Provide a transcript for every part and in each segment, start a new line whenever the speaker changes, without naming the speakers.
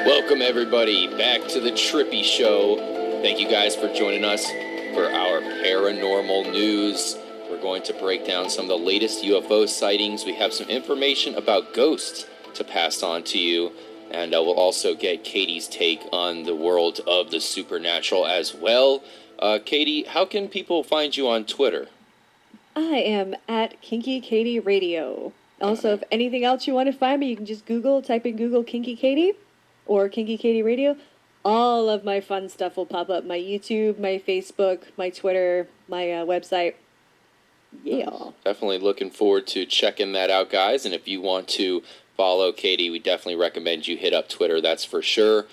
Welcome, everybody, back to the Trippy Show. Thank you guys for joining us for our paranormal news. We're going to break down some of the latest UFO sightings. We have some information about ghosts to pass on to you. And we'll also get Katie's take on the world of the supernatural as well. Katie, how can people find you on Twitter?
I am at Kinky Katie Radio. Also, if anything else you want to find me, you can just type in Google Kinky Katie or Kinky Katie Radio. All of my fun stuff will pop up. My YouTube, my Facebook, my Twitter, my website. Yeah.
Definitely looking forward to checking that out, guys. And if you want to follow Katie, we definitely recommend you hit up Twitter, that's for sure.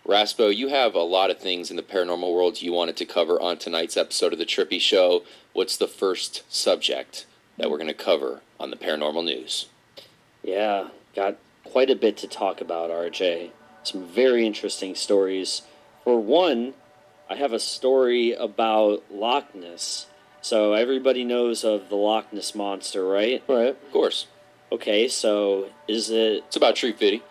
Raspo, you have a lot of things in the paranormal world you wanted to cover on tonight's episode of The Trippy Show. What's the first subject that we're going to cover on the paranormal news?
Yeah, got quite a bit to talk about, RJ. Some very interesting stories. For one, I have a story about Loch Ness. So everybody knows of the Loch Ness Monster, right?
Right, of course.
Okay, so is it...
It's about tree fitting.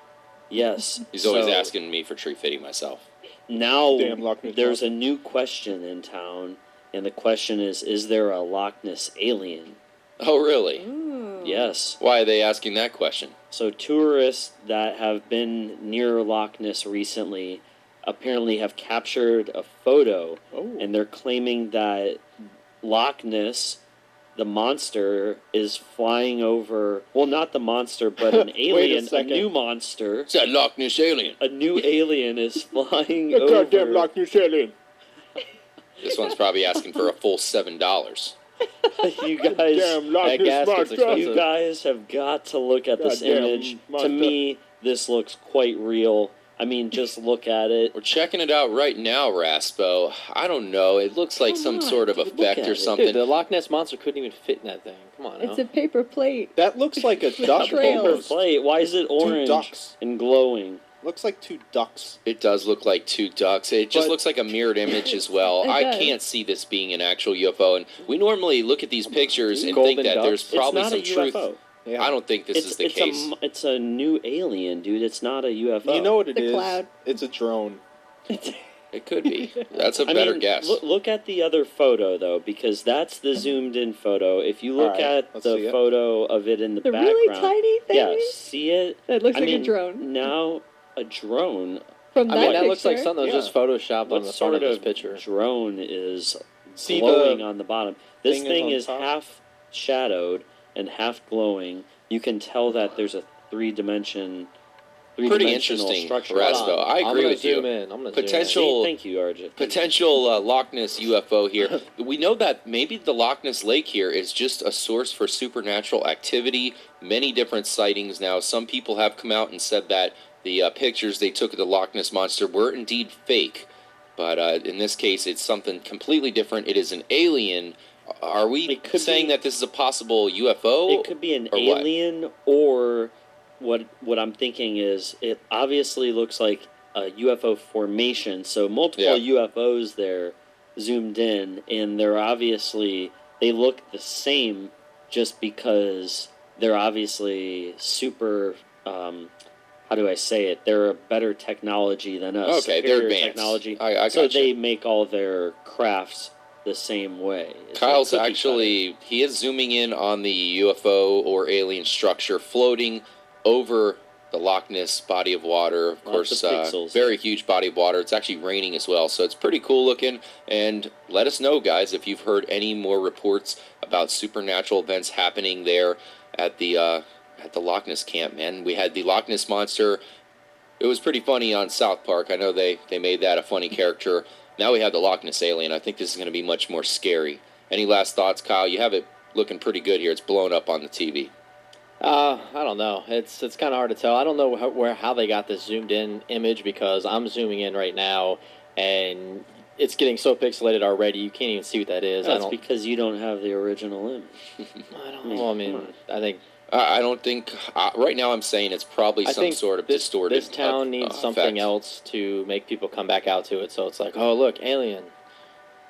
Yes.
He's always asking me for tree fitting myself.
Now, there's a new question in town, and the question is there a Loch Ness alien?
Oh, really?
Ooh.
Yes.
Why are they asking that question?
So tourists that have been near Loch Ness recently apparently have captured a photo, and they're claiming that Loch Ness, the monster, is flying over... Well, not the monster, but an alien, a new monster.
It's that Loch Ness alien.
A new alien is flying
The
over...
goddamn Loch Ness alien.
This one's probably asking for a full $7.
You guys...
Damn Loch Ness monster.
You guys have got to look at this image. To me, this looks quite real. I mean, just look at it.
We're checking it out right now, Raspo. I don't know. It looks like some sort of effect or something.
Dude, the Loch Ness Monster couldn't even fit in that thing. Come on now.
It's a paper plate.
That looks like a duck.
Paper plate. Why is it orange and glowing?
Looks like two ducks.
It does look like two ducks. It just looks like a mirrored image as well.
It
I
does.
can't see this being an actual UFO. And we normally look at these pictures and
Golden
think that
ducks?
there's probably
It's
some
not a
truth.
UFO.
Yeah.
I don't think this is the case.
It's a new alien, dude. It's not a UFO.
You know what it
The
is?
cloud.
It's a drone.
It could be. That's a better guess.
Look at the other photo, though, because that's the zoomed-in photo. If you look at
let's see
the
it.
photo of it in the
The
background...
really tiny thing?
Yeah, see it?
That looks like a drone.
Now, a drone...
From
I
that
mean, that looks like
picture?
something that was just photoshopped on
What
the front
sort
of this
of
picture.
drone is
See
glowing
the
on the bottom? This thing
on
is
top?
half shadowed and half glowing. You can tell that there's a three-dimensional
Pretty interesting,
structure.
Raspo. I agree with you.
I'm gonna
Potential-
Thank you, RJ.
Potential Loch Ness UFO here. We know that maybe the Loch Ness Lake here is just a source for supernatural activity. Many different sightings now. Some people have come out and said that the pictures they took of the Loch Ness Monster were indeed fake. But in this case, it's something completely different. It is an alien. Are we saying that this is a possible UFO?
It could be an
or what?
alien, or what I'm thinking is it obviously looks like a UFO formation. So multiple UFOs there zoomed in, and they look the same just because they're obviously super. How do I say it? They're a better technology than us.
Okay,
superior
they're advanced.
technology.
I
so
gotcha.
they make all their crafts the same way. It's
Kyle's
like cookie
actually, he is zooming in on the UFO or alien structure floating over the Loch Ness body of water. Of
Lots
course,
of pixels.
very huge body of water. It's actually raining as well, so it's pretty cool looking. And let us know, guys, if you've heard any more reports about supernatural events happening there at the Loch Ness camp, man. We had the Loch Ness Monster. It was pretty funny on South Park. I know they made that a funny character. Now we have the Loch Ness alien. I think this is going to be much more scary. Any last thoughts, Kyle? You have it looking pretty good here. It's blown up on the TV.
I don't know. It's kind of hard to tell. I don't know how they got this zoomed in image, because I'm zooming in right now and it's getting so pixelated already you can't even see what that is.
That's because you don't have the original image.
I don't know. I mean, I think
I don't think right now I'm saying it's probably some sort of distorted.
This town needs something else to make people come back out to it. So it's like, oh look, alien.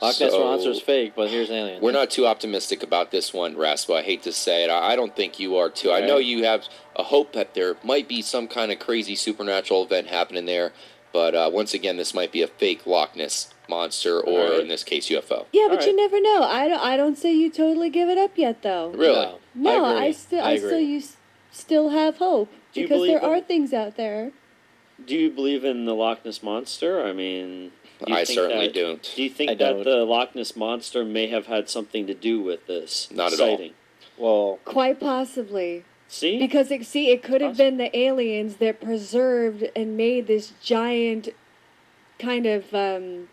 Loch Ness
So-
Monster's fake, but here's aliens.
We're not too optimistic about this one, Raspa. I hate to say it. I don't think you are too. I know you have a hope that there might be some kind of crazy supernatural event happening there, but once again, this might be a fake Loch Ness monster, or
Right.
in this case, UFO.
Yeah, but
All
you
right.
never know. I don't say you totally give it up yet, though.
Really?
No,
I agree.
I still still have hope
Do you
because there
believe
are
in-
things out there.
Do you believe in the Loch Ness Monster? I mean, do you
I
think
certainly
that-
don't.
Do you think
I
that
don't.
the Loch Ness Monster may have had something to do with this
Not at all.
sighting?
Well,
Quite possibly.
See?
Because it could have been the aliens that preserved and made this giant kind of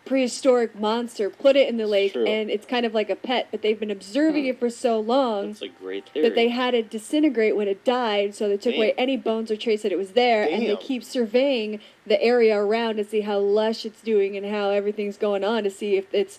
prehistoric monster, put it in the lake,
True.
and it's kind of like a pet, but they've been observing it for so long
That's a great theory.
that they had it disintegrate when it died, so they took away
Damn.
any bones or trace that it was there, and they
Damn.
keep surveying the area around to see how lush it's doing and how everything's going on to see if it's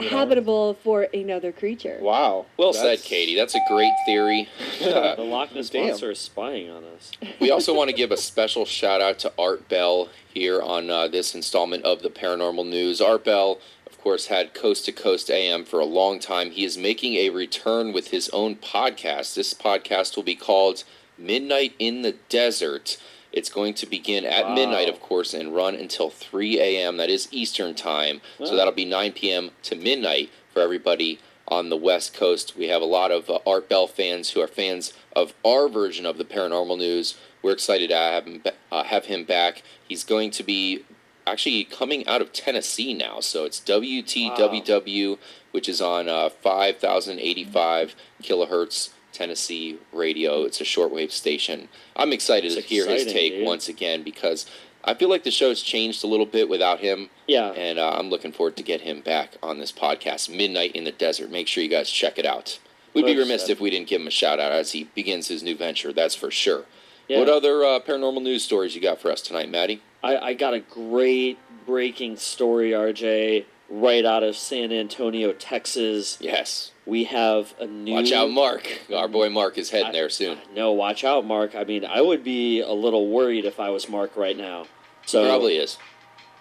habitable for another creature.
wow.
Well said,
That's-
Katie. That's a great theory.
The Loch Ness
Damn.
Monster is spying on us.
We also want to give a special shout out to Art Bell here on this installment of the Paranormal News. Art Bell, of course, had Coast to Coast AM for a long time. He is making a return with his own podcast. This podcast will be called Midnight in the Desert. It's going to begin at
Wow.
midnight, of course, and run until 3 a.m. That is Eastern Time. So
Wow.
that'll be 9 p.m. to midnight for everybody on the West Coast. We have a lot of Art Bell fans who are fans of our version of the Paranormal News. We're excited to have him back. He's going to be actually coming out of Tennessee now. So it's WTWW, which is on 5,085 kilohertz Tennessee radio. It's a shortwave station. I'm excited
It's
to hear his
exciting,
take
dude.
once again because I feel like the show's changed a little bit without him.
Yeah.
And I'm looking forward to get him back on this podcast, Midnight in the Desert. Make sure you guys check it out. We'd be
Most
remiss if we didn't give him a shout out as he begins his new venture, that's for sure.
Yeah.
What other paranormal news stories you got for us tonight, Maddie?
I got a great breaking story, RJ, right out of San Antonio, Texas.
Yes.
We have a new...
Watch out, Mark. Our boy Mark is heading there soon.
No, watch out, Mark. I mean, I would be a little worried if I was Mark right now. So
He probably is.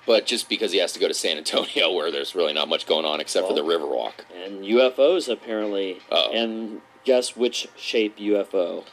But just because he has to go to San Antonio where there's really not much going on except for the Riverwalk.
And UFOs, apparently.
Uh-oh.
And guess which shape UFO?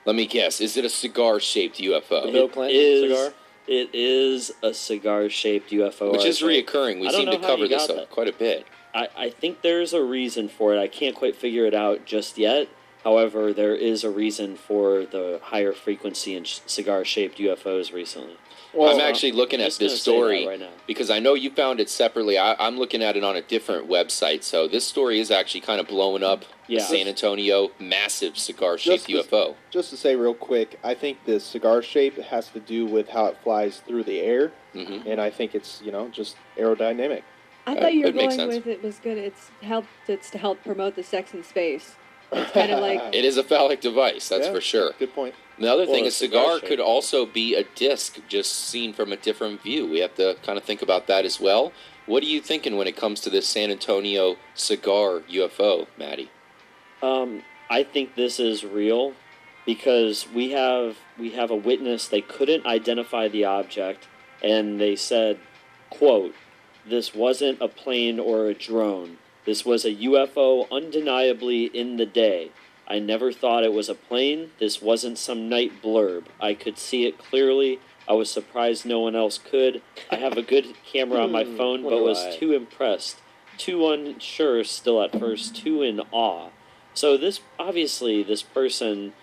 Let me guess. Is it a cigar-shaped UFO?
The Bill
It
Clinton
is-
cigar?
It is a cigar-shaped UFO.
Which is
RJ.
reoccurring. We
I don't
seem
know
to
how
cover
you
this
got that.
quite a bit.
I think there's a reason for it. I can't quite figure it out just yet. However, there is a reason for the higher frequency in cigar-shaped UFOs recently.
Well,
I'm actually looking at
just gonna
this
say that
story
right now.
because I know you found it separately. I'm looking at it on a different website. So this story is actually kind of blowing up.
Yeah.
San Antonio, massive cigar-shaped
Just
UFO.
Just to say real quick, I think the cigar shape has to do with how it flies through the air,
Hmm.
and I think it's just aerodynamic.
I thought you were
That makes
going
sense.
with it was good. It's to help promote the sex in space. It's kind of like
It is a phallic device, that's
Yeah,
for sure.
Good point.
The other thing,
Well,
a
a cigar
cigar
shape.
could also be a disc just seen from a different view. We have to kind of think about that as well. What are you thinking when it comes to this San Antonio cigar UFO, Maddie?
I think this is real because we have a witness. They couldn't identify the object, and they said, "quote This wasn't a plane or a drone. This was a UFO, undeniably in the day. I never thought it was a plane. This wasn't some night blurb. I could see it clearly. I was surprised no one else could. I have a good camera on my phone, but
wonder
was
why.
too impressed, too unsure still at first, too in awe." So this person,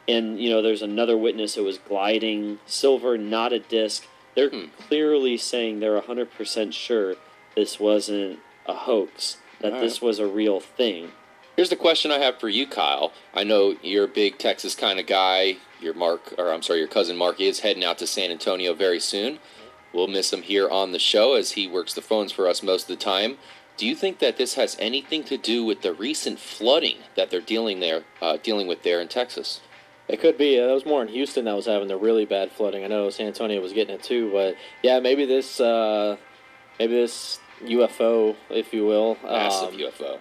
and there's another witness. It was gliding, silver, not a disc. They're clearly saying they're 100% sure this wasn't a hoax, that this was a real thing.
Here's the question I have for you, Kyle. I know you're a big Texas kind of guy. Your cousin Mark is heading out to San Antonio very soon. We'll miss him here on the show as he works the phones for us most of the time. Do you think that this has anything to do with the recent flooding that they're dealing with there in Texas?
It could be. That was more in Houston that was having the really bad flooding. I know San Antonio was getting it too, but yeah, maybe this UFO, if you will,
Massive UFO.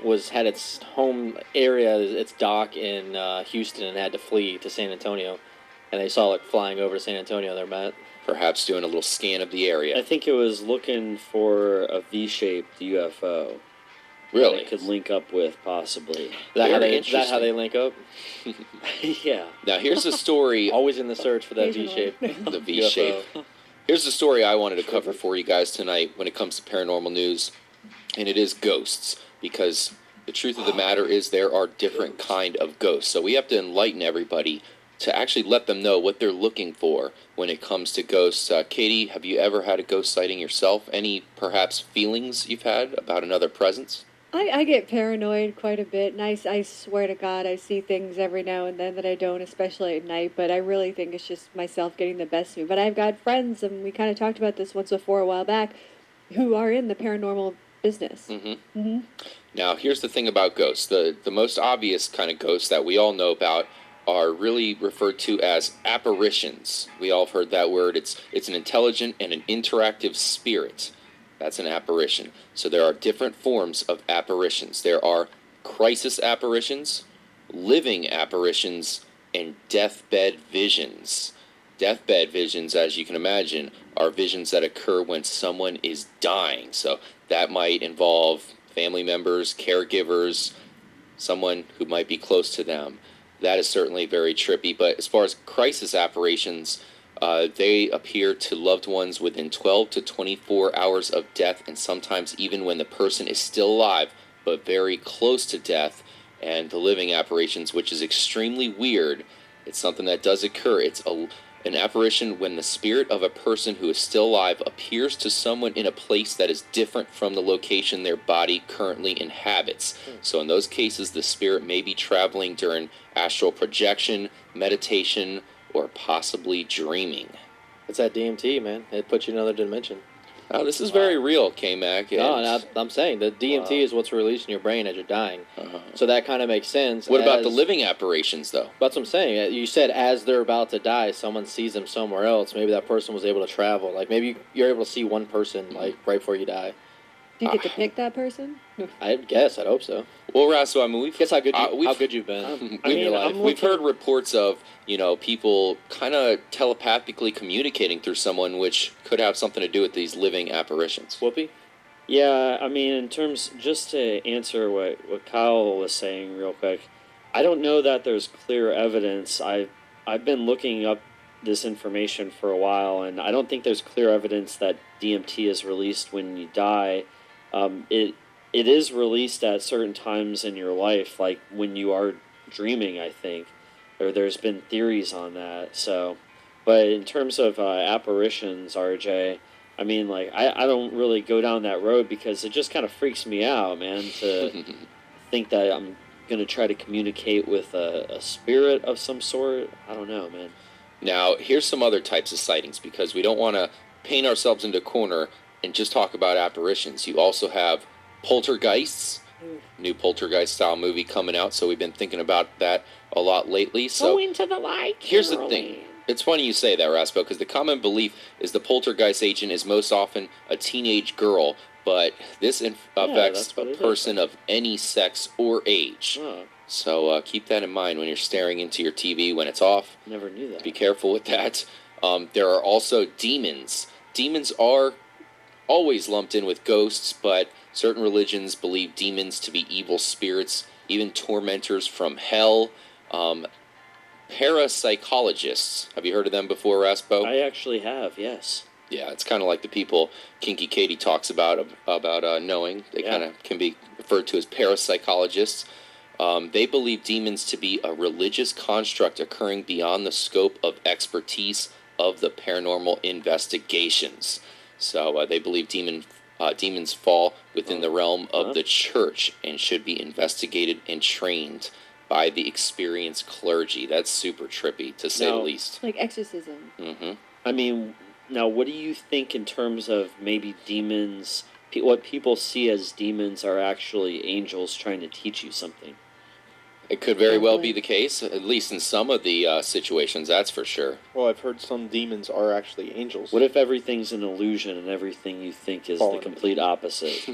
was had its home area, its dock in Houston, and had to flee to San Antonio, and they saw it flying over to San Antonio. There, Matt.
perhaps doing a little scan of the
I
area.
think it was looking for a V-shaped UFO.
Really?
That it could link up with, possibly.
Is that how
Very
they link up?
Yeah.
Now, here's the story.
Always in the search for that
Occasionally.
V-shape.
The V-shape. Here's the story I wanted to cover for you guys tonight when it comes to paranormal news, and it is ghosts, because the truth of the matter is there are different kind of ghosts. So we have to enlighten everybody to actually let them know what they're looking for when it comes to ghosts. Katie, have you ever had a ghost sighting yourself? Any perhaps feelings you've had about another presence?
I get paranoid quite a bit, and I swear to God, I see things every now and then that I don't, especially at night, but I really think it's just myself getting the best of me. But I've got friends, and we kind of talked about this once before a while back, who are in the paranormal business.
Mm-hmm.
Mm-hmm.
Now, here's the thing about ghosts. The most obvious kind of ghosts that we all know about are really referred to as apparitions. We all have heard that word. It's an intelligent and an interactive spirit. That's an apparition. So there are different forms of apparitions. There are crisis apparitions, living apparitions, and deathbed visions. Deathbed visions, as you can imagine, are visions that occur when someone is dying. So that might involve family members, caregivers, someone who might be close to them. That is certainly very trippy. But as far as crisis apparitions, they appear to loved ones within 12 to 24 hours of death, and sometimes even when the person is still alive, but very close to death. And the living apparitions, which is extremely weird. It's something that does occur. It's an apparition when the spirit of a person who is still alive appears to someone in a place that is different from the location their body currently inhabits. So in those cases, the spirit may be traveling during astral projection, meditation, or possibly dreaming.
It's that DMT, man. It puts you in another dimension.
Now, this is very real, K-Mac.
No, I'm saying the DMT is what's released in your brain as you're dying. So that kind of makes sense.
What about the living apparitions, though?
That's what I'm saying. You said as they're about to die, someone sees them somewhere else. Maybe that person was able to travel. Like maybe you're able to see one person like right before you die.
Do you get to pick that person?
I guess. I'd hope so.
Well, Rasso, I mean, we've
Guess how good you've been in your life.
We've heard reports of, people kind of telepathically communicating through someone, which could have something to do with these living apparitions.
Whoopi?
Yeah, I mean, in terms, just to answer what Kyle was saying real quick, I don't know that there's clear evidence. I've been looking up this information for a while, and I don't think there's clear evidence that DMT is released when you die. It is released at certain times in your life, like when you are dreaming, I think. There's been theories on that. So, but in terms of apparitions, RJ, I mean, like, I don't really go down that road because it just kind of freaks me out, man, to think that I'm going to try to communicate with a spirit of some sort. I don't know, man.
Now, here's some other types of sightings, because we don't want to paint ourselves into a corner and just talk about apparitions. You also have poltergeists. New poltergeist-style movie coming out, so we've been thinking about that a lot lately. So
Go into the light,
here's the thing. It's funny you say that, Raspo, because the common belief is the poltergeist agent is most often a teenage girl, but this affects a person of any sex or age.
Oh,
So keep that in mind when you're staring into your TV when it's off.
never knew that.
Be careful with that. There are also demons. Demons are always lumped in with ghosts, but certain religions believe demons to be evil spirits, even tormentors from hell. Parapsychologists. Have you heard of them before, Raspo?
I actually have, yes.
Yeah, it's kind of like the people Kinky Katie talks about knowing. They kind of can be referred to as parapsychologists. They believe demons to be a religious construct occurring beyond the scope of expertise of the paranormal investigations. So they believe demons fall within the realm of the church and should be investigated and trained by the experienced clergy. That's super trippy, to say the least.
Like exorcism.
Mm-hmm.
I mean, now what do you think in terms of maybe demons, what people see as demons are actually angels trying to teach you something?
It could very well be the case, at least in some of the situations, that's for sure.
Well, I've heard some demons are actually angels.
What if everything's an illusion and everything you think is the complete opposite?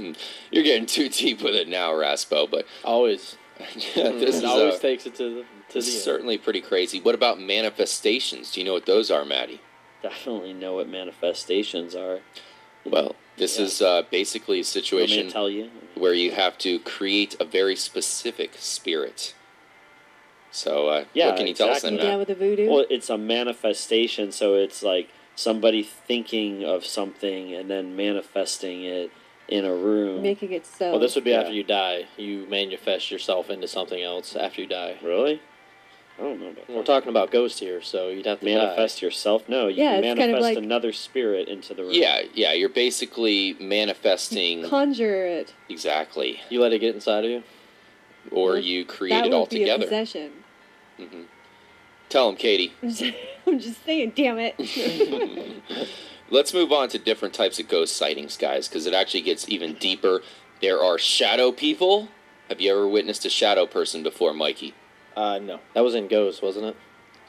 You're getting too deep with it now, Raspo, but
Always.
this
It always takes it to the
this is
end.
certainly pretty crazy. What about manifestations? Do you know what those are, Maddie?
definitely know what manifestations are.
Well, this is basically a
You want me
situation
to tell you?
where you have to create a very specific spirit. So,
Yeah,
what can you tell us then,
You
exactly.
down
Matt?
with the voodoo?
Well, it's a manifestation, so it's like somebody thinking of something and then manifesting it in a room.
Making it so.
Well, this would be
Yeah.
after you die. You manifest yourself into something else after you die.
Really? I don't know about
We're
that.
talking about ghosts here, so you'd have to
Manifest yourself? No, you
Yeah,
can
it's kind
manifest
of like-
another spirit into the room.
Yeah, you're basically manifesting
Conjure it.
exactly,
die. You let it get inside of you.
or
Well,
you create
that
it
would
all
be a
together.
possession.
Tell him, Katie.
I'm just saying, damn it.
Let's move on to different types of ghost sightings, guys, because it actually gets even deeper. There are shadow people. Have you ever witnessed a shadow person before, Mikey?
No.
That was in Ghost, wasn't it?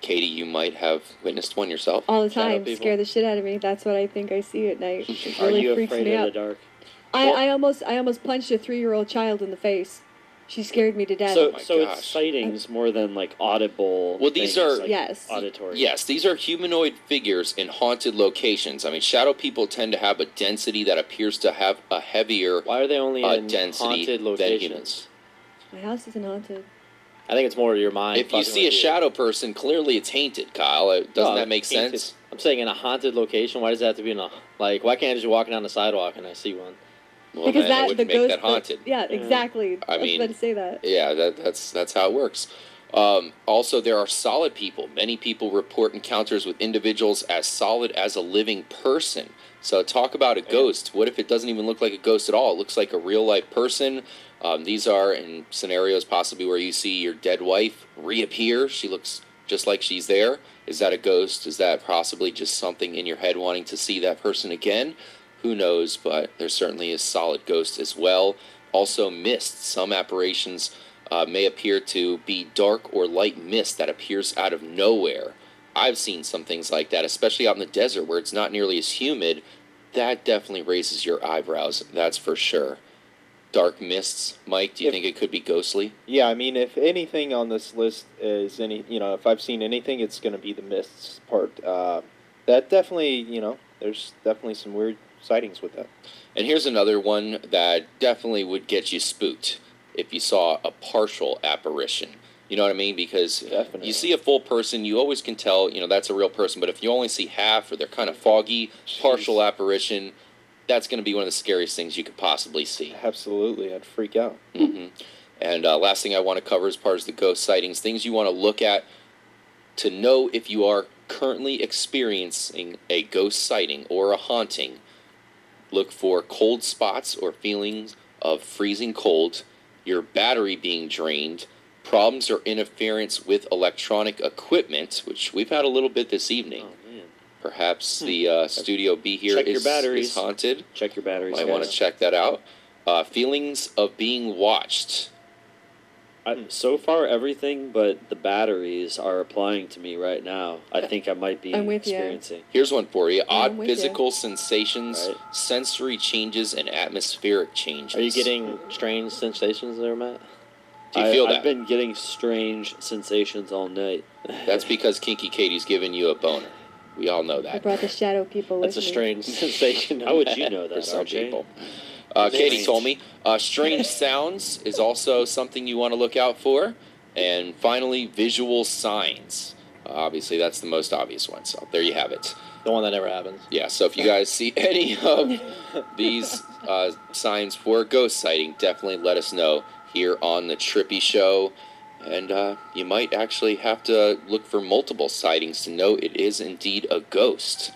Katie, you might have witnessed one yourself.
All the
Shadow
time.
people.
Scare the shit out of me. That's what I think I see at night. It
Are
really
you
freaks
afraid
me
of
out.
the dark?
I almost punched a 3-year-old child in the face. She scared me to death.
So,
my
so
gosh.
it's sightings more than like audible.
Well, these
things,
are-
like
Yes.
auditory.
Yes, these are humanoid figures in haunted locations. I mean, shadow people tend to have a density that appears to have a heavier
Why are they only in
density
haunted
than
locations?
humans.
My house isn't haunted.
I think it's more your mind.
If you
fucking
see a
with you.
shadow person, clearly it's tainted, Kyle. Doesn't
No,
that make
it's painted.
sense?
I'm saying in a haunted location. Why does it have to be in a like? Why can't I just walk down the sidewalk and I see one?
Well,
Because
then it
that
would
the
make
ghost
that haunted.
yeah, exactly.
I
I was
mean-
about to say that.
Yeah, that's how it works. Also, there are solid people. Many people report encounters with individuals as solid as a living person. So talk about a ghost. What if it doesn't even look like a ghost at all? It looks like a real life person. These are in scenarios possibly where you see your dead wife reappear. She looks just like she's there. Is that a ghost? Is that possibly just something in your head wanting to see that person again? Who knows, but there certainly is solid ghost as well. Also, mist. Some apparitions may appear to be dark or light mist that appears out of nowhere. I've seen some things like that, especially out in the desert where it's not nearly as humid. That definitely raises your eyebrows, that's for sure. Dark mists, Mike, do you think it could be ghostly?
Yeah, I mean, if anything on this list is if I've seen anything, it's going to be the mists part. That definitely, there's definitely some weird sightings with that.
And here's another one that definitely would get you spooked if you saw a partial apparition. You know what I mean? Because
Definitely.
you see a full person, you always can tell, that's a real person. But if you only see half or they're kind of foggy, partial apparition, that's going to be one of the scariest things you could possibly see.
Absolutely, I'd freak out.
And last thing I want to cover as part of the ghost sightings, things you want to look at to know if you are currently experiencing a ghost sighting or a haunting. Look for cold spots or feelings of freezing cold, your battery being drained, problems or interference with electronic equipment, which we've had a little bit this evening.
Oh man.
Perhaps the Studio B here
Check your
is
batteries.
haunted.
Check your batteries.
Might want to
guys.
check that out. Feelings of being watched.
So far, everything but the batteries are applying to me right now. I think I might be
I'm with ya.
experiencing.
Here's one for you.
I'm
Odd
with ya.
physical sensations,
Right.
sensory changes, and atmospheric changes.
Are you getting strange sensations there, Matt?
Do you feel that?
I've been getting strange sensations all night.
That's because Kinky Katie's giving you a boner. We all know
I
that.
brought the shadow people
That's a
with me.
strange sensation.
How would you know that,
For some
RJ?
people. Katie told me. Strange sounds is also something you want to look out for. And finally, visual signs. Obviously, that's the most obvious one. So there you have it.
The one that never happens.
Yeah, so if you guys see any of these signs for a ghost sighting, definitely let us know here on the Trippy Show. And you might actually have to look for multiple sightings to know it is indeed a ghost.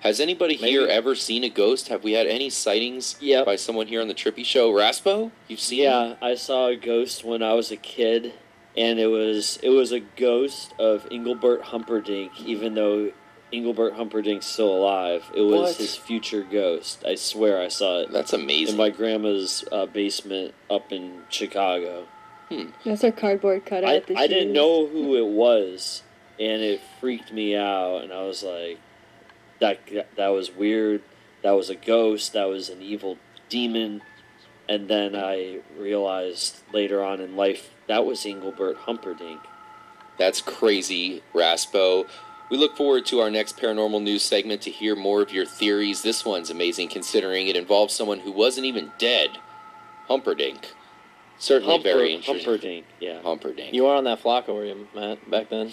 Has anybody here
Maybe.
ever seen a ghost? Have we had any sightings
Yep.
by someone here on the Trippy Show? Raspo, you've seen it?
Yeah, I saw a ghost when I was a kid, and it was a ghost of Engelbert Humperdinck. Even though Engelbert Humperdinck's still alive, it was
What?
his future ghost. I swear I saw it
That's amazing.
in my grandma's basement up in Chicago.
That's our cardboard cutout.
I
the
didn't
shoes.
know who it was, and it freaked me out. And I was like, that was weird. That was a ghost. That was an evil demon. And then I realized later on in life that was Engelbert Humperdinck.
That's crazy, Raspo. We look forward to our next paranormal news segment to hear more of your theories. This one's amazing considering it involves someone who wasn't even dead. Humperdinck. Certainly very interesting.
Humperdinck, yeah.
Humperdinck.
You were on that flock aquarium, Matt, back then.